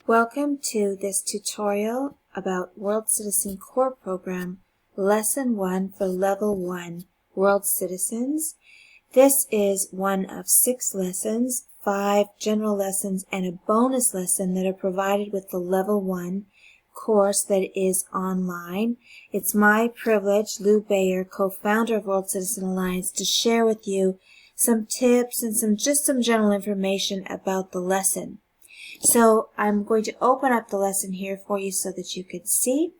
Welcome to this tutorial about World Citizen Core Program, Lesson 1 for Level 1 World Citizens. This is one of 6 lessons, 5 general lessons, and a bonus lesson that are provided with the Level 1 course that is online. It's my privilege, Lou Bayer, co-founder of World Citizen Alliance, to share with you some tips and some general information about the lesson. So I'm going to open up the lesson here for you so that you can see.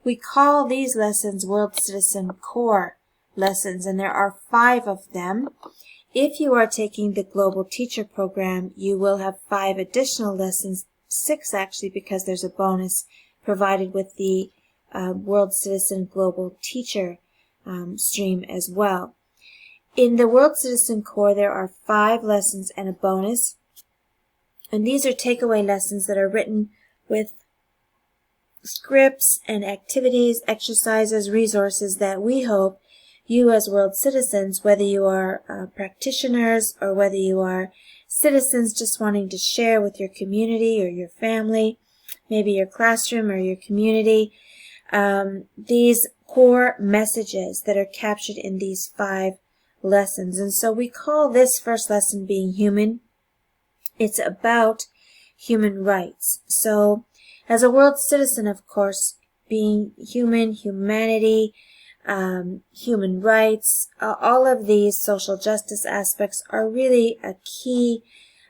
We call these lessons World Citizen Core lessons, and there are 5 of them. If you are taking the Global Teacher Program, you will have 5 additional lessons, 6 actually, because there's a bonus provided with the World Citizen Global Teacher stream as well. In the World Citizen Core, there are 5 lessons and a bonus. And these are takeaway lessons that are written with scripts and activities, exercises, resources that we hope you as world citizens, whether you are practitioners or whether you are citizens just wanting to share with your community or your family, maybe your classroom or your community, these core messages that are captured in these 5 lessons. And so we call this first lesson Being Human. It's about human rights. So as a world citizen, of course, being human, humanity, human rights, all of these social justice aspects are really a key,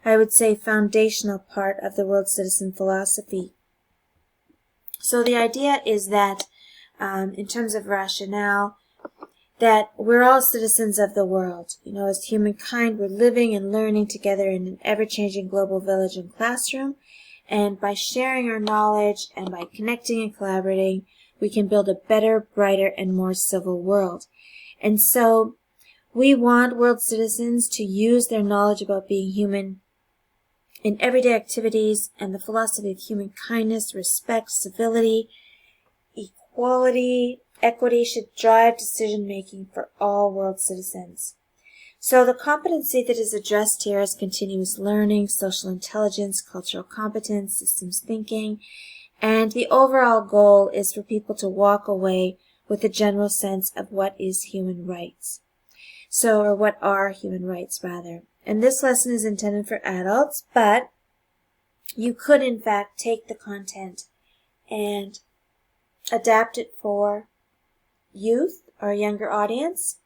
I would say, foundational part of the world citizen philosophy. So the idea is that, in terms of rationale, that we're all citizens of the world. You know, as humankind, we're living and learning together in an ever-changing global village and classroom. And by sharing our knowledge and by connecting and collaborating, we can build a better, brighter, and more civil world. And so we want world citizens to use their knowledge about being human in everyday activities and the philosophy of human kindness, respect, civility, equality, equity should drive decision-making for all world citizens. So the competency that is addressed here is continuous learning, social intelligence, cultural competence, systems thinking, and the overall goal is for people to walk away with a general sense of what is human rights. So, or what are human rights, rather. And this lesson is intended for adults, but you could, in fact, take the content and adapt it for youth or a younger audience,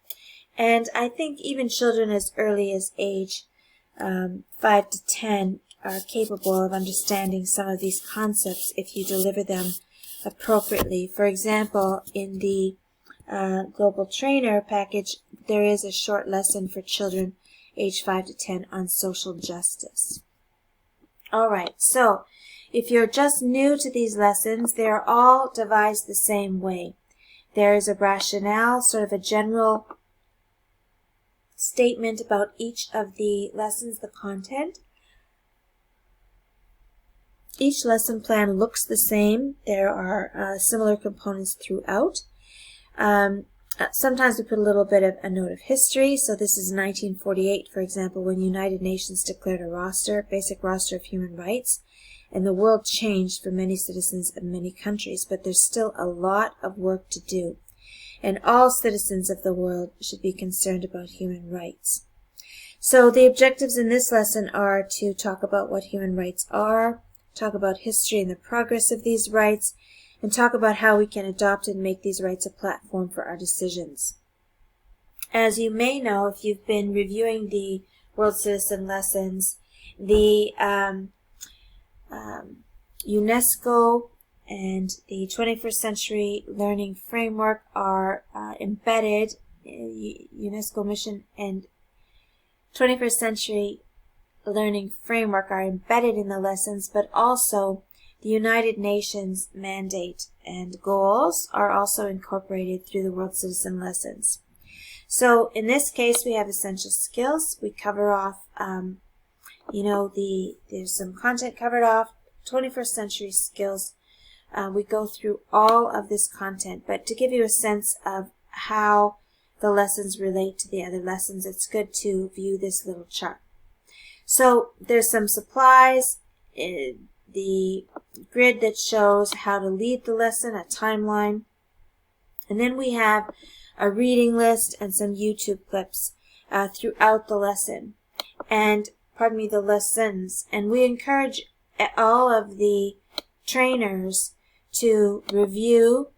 and I think even children as early as age 5 to 10 are capable of understanding some of these concepts if you deliver them appropriately. For example, in the Global Trainer package, there is a short lesson for children age 5 to 10 on social justice. Alright, so if you're just new to these lessons, they are all devised the same way. There is a rationale, sort of a general statement about each of the lessons, the content. Each lesson plan looks the same. There are similar components throughout. Sometimes we put a little bit of a note of history. So this is 1948, for example, when United Nations declared a basic roster of human rights. And the world changed for many citizens of many countries, but there's still a lot of work to do. And all citizens of the world should be concerned about human rights. So the objectives in this lesson are to talk about what human rights are, talk about history and the progress of these rights, and talk about how we can adopt and make these rights a platform for our decisions. As you may know, if you've been reviewing the World Citizen lessons, the UNESCO and the 21st Century Learning Framework are embedded, UNESCO mission and 21st Century Learning Framework are embedded in the lessons, but also the United Nations mandate and goals are also incorporated through the World Citizen lessons. So in this case, we have essential skills. We cover off, there's some content covered off, 21st century skills. We go through all of this content, but to give you a sense of how the lessons relate to the other lessons, it's good to view this little chart. So there's some supplies, the grid that shows how to lead the lesson, a timeline. And then we have a reading list and some YouTube clips throughout the lesson. The lessons. And we encourage all of the trainers to review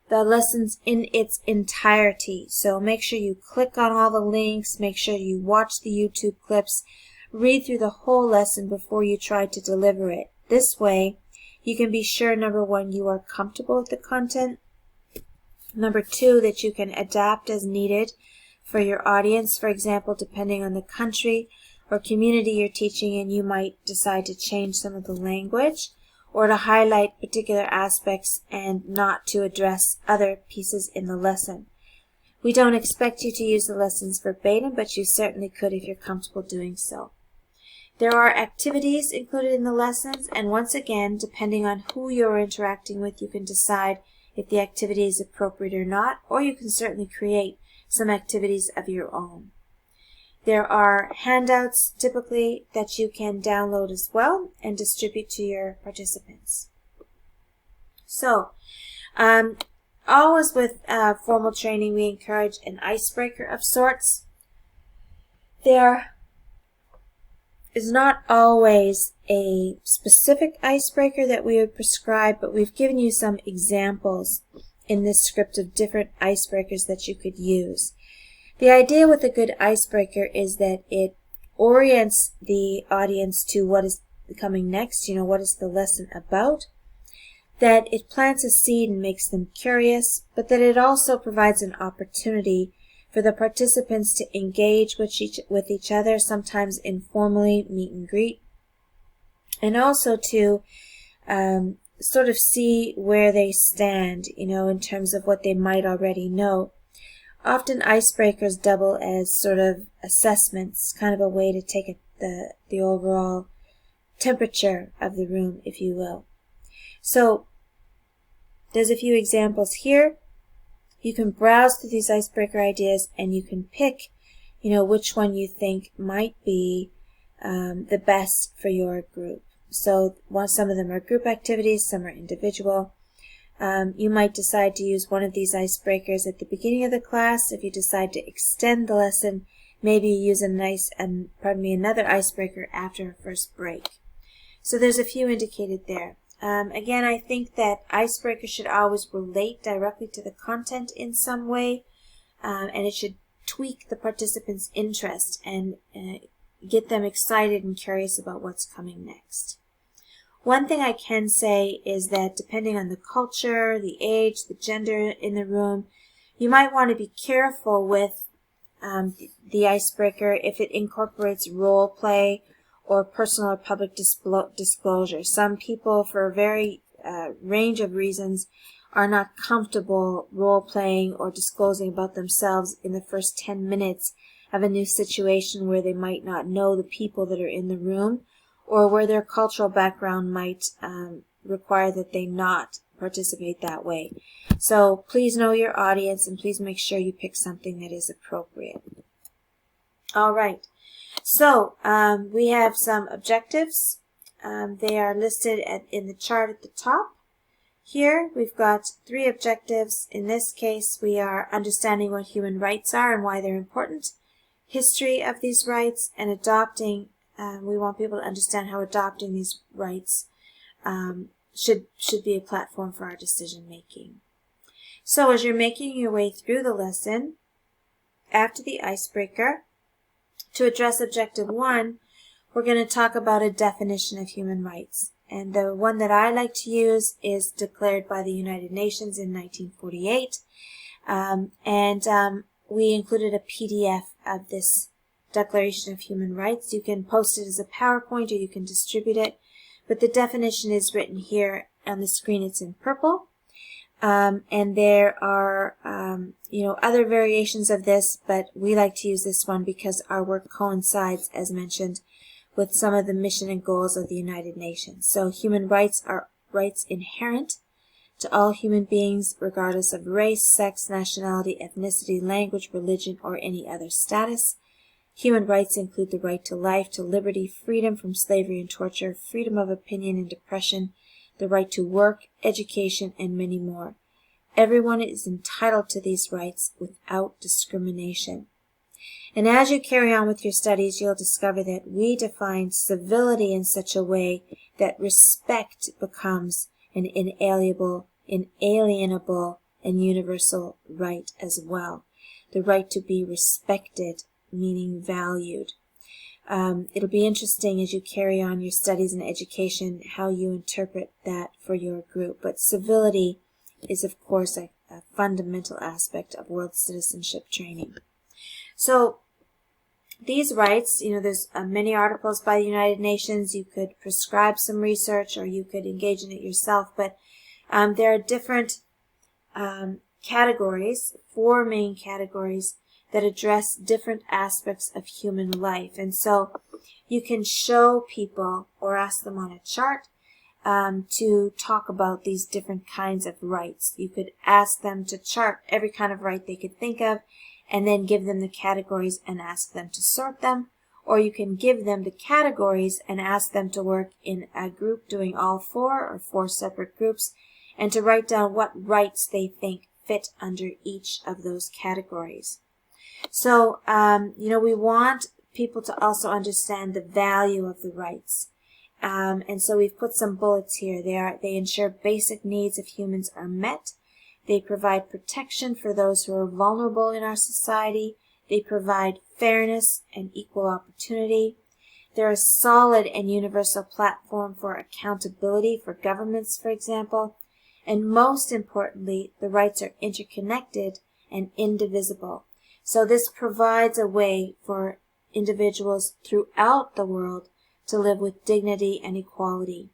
the lessons in its entirety. So make sure you click on all the links, make sure you watch the YouTube clips, read through the whole lesson before you try to deliver it. This way, you can be sure, number one, you are comfortable with the content. Number two, that you can adapt as needed for your audience. For example, depending on the country or community you're teaching in, you might decide to change some of the language or to highlight particular aspects and not to address other pieces in the lesson. We don't expect you to use the lessons verbatim, but you certainly could if you're comfortable doing so. There are activities included in the lessons, and once again, depending on who you're interacting with, you can decide if the activity is appropriate or not, or you can certainly create some activities of your own. There are handouts typically that you can download as well and distribute to your participants. So, always with formal training, we encourage an icebreaker of sorts. There is not always a specific icebreaker that we would prescribe, but we've given you some examples in this script of different icebreakers that you could use. The idea with a good icebreaker is that it orients the audience to what is coming next, what is the lesson about, that it plants a seed and makes them curious, but that it also provides an opportunity for the participants to engage with each other, sometimes informally, meet and greet, and also to sort of see where they stand, in terms of what they might already know. Often icebreakers double as sort of assessments, kind of a way to take the overall temperature of the room, if you will. So there's a few examples here. You can browse through these icebreaker ideas and you can pick, which one you think might be the best for your group. So some of them are group activities, some are individual. You might decide to use one of these icebreakers at the beginning of the class. If you decide to extend the lesson, maybe you use another icebreaker after a first break. So there's a few indicated there. Again, I think that icebreakers should always relate directly to the content in some way, and it should tweak the participants' interest and get them excited and curious about what's coming next. One thing I can say is that depending on the culture, the age, the gender in the room, you might want to be careful with the icebreaker if it incorporates role play or personal or public disclosure. Some people, for a very range of reasons, are not comfortable role-playing or disclosing about themselves in the first 10 minutes of a new situation where they might not know the people that are in the room, or where their cultural background might require that they not participate that way. So please know your audience and please make sure you pick something that is appropriate. All right. So we have some objectives. They are listed in the chart at the top. Here we've got 3 objectives. In this case, we are understanding what human rights are and why they're important, history of these rights, and adopting. We want people to understand how adopting these rights should be a platform for our decision making. So as you're making your way through the lesson, after the icebreaker, to address objective 1, we're going to talk about a definition of human rights. And the one that I like to use is declared by the United Nations in 1948. We included a PDF of this Declaration of Human Rights. You can post it as a PowerPoint or you can distribute it. But the definition is written here on the screen. It's in purple. And there are, other variations of this, but we like to use this one because our work coincides, as mentioned, with some of the mission and goals of the United Nations. So human rights are rights inherent to all human beings, regardless of race, sex, nationality, ethnicity, language, religion, or any other status. Human rights include the right to life, to liberty, freedom from slavery and torture, freedom of opinion and oppression, the right to work, education, and many more. Everyone is entitled to these rights without discrimination. And as you carry on with your studies, you'll discover that we define civility in such a way that respect becomes an inalienable, and universal right as well. The right to be respected, meaning valued. It'll be interesting as you carry on your studies and education how you interpret that for your group. But civility is, of course, a fundamental aspect of world citizenship training. So these rights, there's many articles by the United Nations. You could prescribe some research or you could engage in it yourself. But there are different categories, 4 main categories that address different aspects of human life. And so you can show people or ask them on a chart to talk about these different kinds of rights. You could ask them to chart every kind of right they could think of and then give them the categories and ask them to sort them. Or you can give them the categories and ask them to work in a group doing all 4 or 4 separate groups and to write down what rights they think fit under each of those categories. So, we want people to also understand the value of the rights. And so we've put some bullets here. They ensure basic needs of humans are met. They provide protection for those who are vulnerable in our society. They provide fairness and equal opportunity. They're a solid and universal platform for accountability for governments, for example. And most importantly, the rights are interconnected and indivisible. So this provides a way for individuals throughout the world to live with dignity and equality.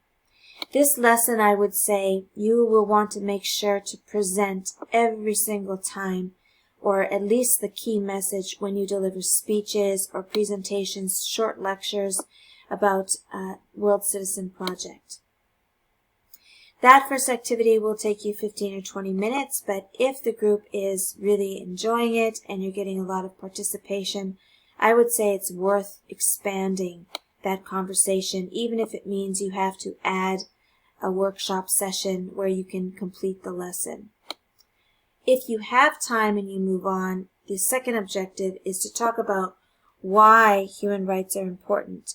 This lesson, I would say, you will want to make sure to present every single time, or at least the key message when you deliver speeches or presentations, short lectures about World Citizen Project. That first activity will take you 15 or 20 minutes, but if the group is really enjoying it and you're getting a lot of participation, I would say it's worth expanding that conversation, even if it means you have to add a workshop session where you can complete the lesson. If you have time and you move on, the second objective is to talk about why human rights are important.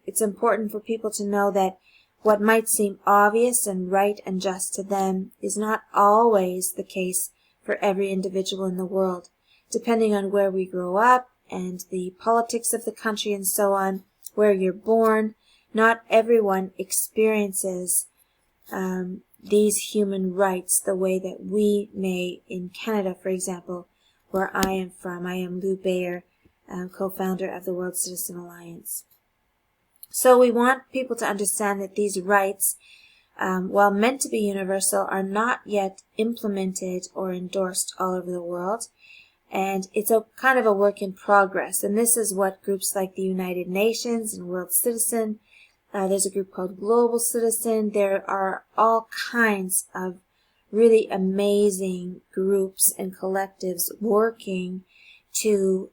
It's important for people to know that what might seem obvious and right and just to them is not always the case for every individual in the world. Depending on where we grow up and the politics of the country and so on, where you're born, not everyone experiences these human rights the way that we may in Canada, for example, where I am from. I am Lou Bayer, co-founder of the World Citizen Alliance. So we want people to understand that these rights, while meant to be universal, are not yet implemented or endorsed all over the world. And it's a kind of a work in progress. And this is what groups like the United Nations and World Citizen, there's a group called Global Citizen. There are all kinds of really amazing groups and collectives working to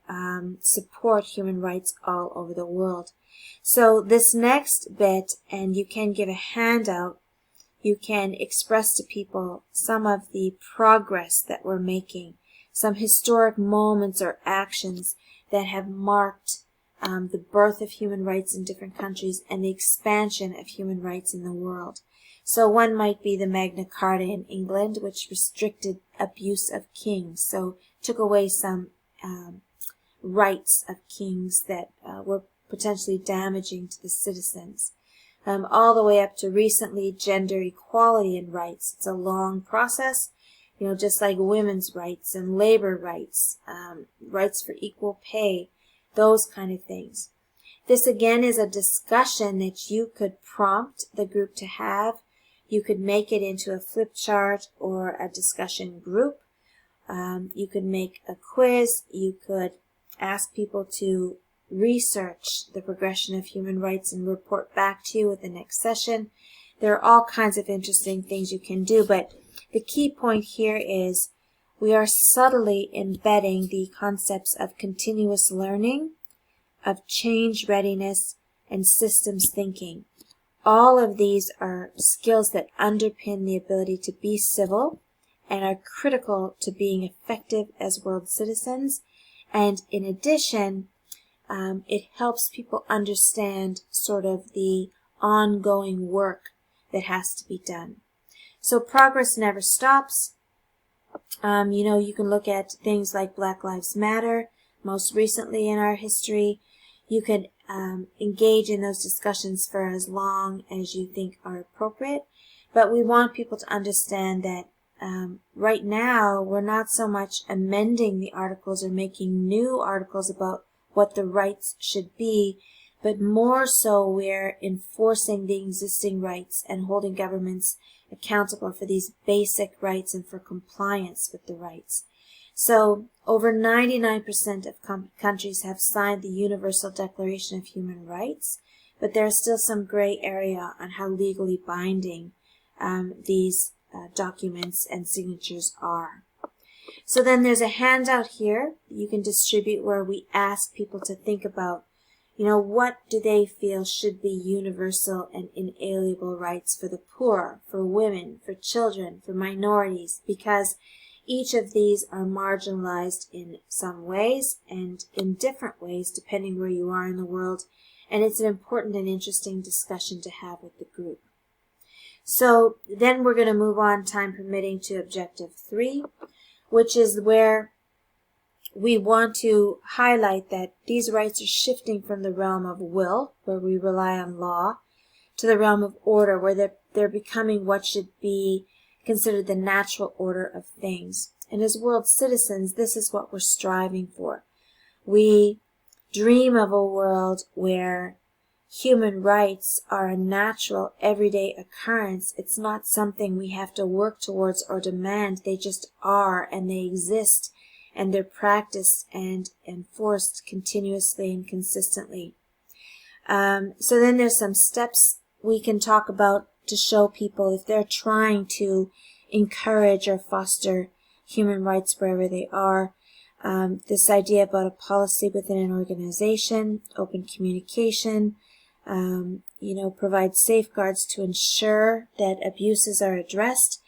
support human rights all over the world. So this next bit, and you can give a handout, you can express to people some of the progress that we're making, some historic moments or actions that have marked the birth of human rights in different countries and the expansion of human rights in the world. So one might be the Magna Carta in England, which restricted abuse of kings, so took away some rights of kings that were potentially damaging to the citizens. All the way up to recently gender equality and rights. It's a long process, just like women's rights and labor rights, rights for equal pay, those kind of things. This again is a discussion that you could prompt the group to have. You could make it into a flip chart or a discussion group. You could make a quiz. You could ask people to research the progression of human rights and report back to you with the next session. There are all kinds of interesting things you can do, but the key point here is we are subtly embedding the concepts of continuous learning of change readiness, and systems thinking. All of these are skills that underpin the ability to be civil and are critical to being effective as world citizens. And in addition, it helps people understand sort of the ongoing work that has to be done. So progress never stops. You can look at things like Black Lives Matter, most recently in our history. You can engage in those discussions for as long as you think are appropriate. But we want people to understand that right now we're not so much amending the articles or making new articles about what the rights should be, but more so we're enforcing the existing rights and holding governments accountable for these basic rights and for compliance with the rights. So over 99% of countries have signed the Universal Declaration of Human Rights, but there's still some gray area on how legally binding these documents and signatures are. So then there's a handout here you can distribute where we ask people to think about, what do they feel should be universal and inalienable rights for the poor, for women, for children, for minorities, because each of these are marginalized in some ways and in different ways depending where you are in the world, and it's an important and interesting discussion to have with the group. So then we're going to move on, time permitting, to Objective 3, which is where we want to highlight that these rights are shifting from the realm of will, where we rely on law, to the realm of order, where they're becoming what should be considered the natural order of things. And as world citizens, this is what we're striving for. We dream of a world where human rights are a natural, everyday occurrence. It's not something we have to work towards or demand. They just are, and they exist, and they're practiced and enforced continuously and consistently. So then there's some steps we can talk about to show people if they're trying to encourage or foster human rights wherever they are. This idea about a policy within an organization, open communication, provide safeguards to ensure that abuses are addressed,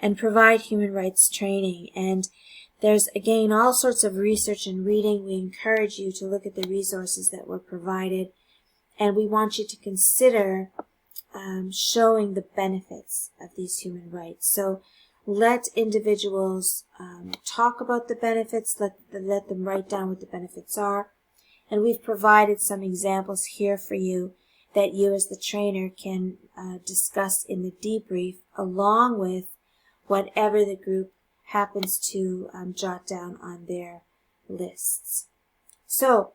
and provide human rights training. And there's, again, all sorts of research and reading. We encourage you to look at the resources that were provided, and we want you to consider showing the benefits of these human rights. So let individuals talk about the benefits, let them write down what the benefits are, and we've provided some examples here for you that you as the trainer can discuss in the debrief, along with whatever the group happens to jot down on their lists. So,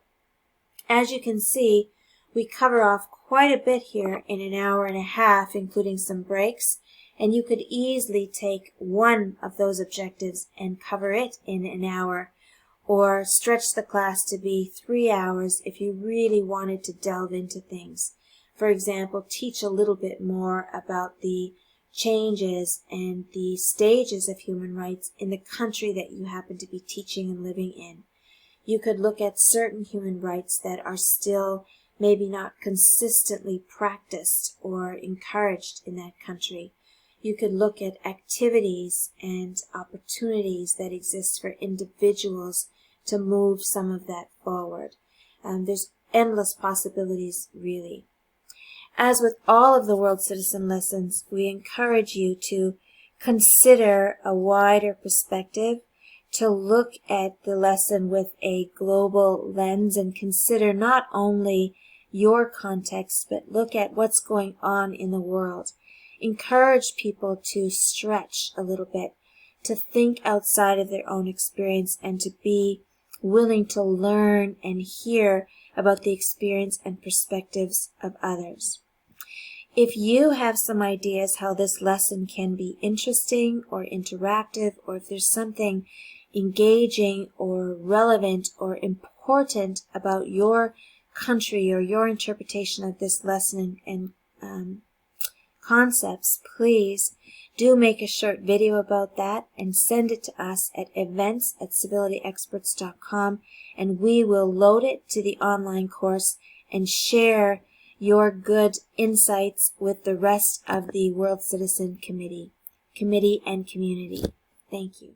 as you can see, we cover off quite a bit here in an hour and a half, including some breaks, and you could easily take one of those objectives and cover it in an hour, or stretch the class to be 3 hours if you really wanted to delve into things. For example, teach a little bit more about the changes and the stages of human rights in the country that you happen to be teaching and living in. You could look at certain human rights that are still maybe not consistently practiced or encouraged in that country. You could look at activities and opportunities that exist for individuals to move some of that forward. There's endless possibilities, really. As with all of the World Citizen lessons, we encourage you to consider a wider perspective, to look at the lesson with a global lens and consider not only your context, but look at what's going on in the world. Encourage people to stretch a little bit, to think outside of their own experience, and to be willing to learn and hear about the experience and perspectives of others. If you have some ideas how this lesson can be interesting or interactive, or if there's something engaging or relevant or important about your country or your interpretation of this lesson and concepts, please do make a short video about that and send it to us at events@civilityexperts.com, and we will load it to the online course and share your good insights with the rest of the World Citizen Committee and community. Thank you.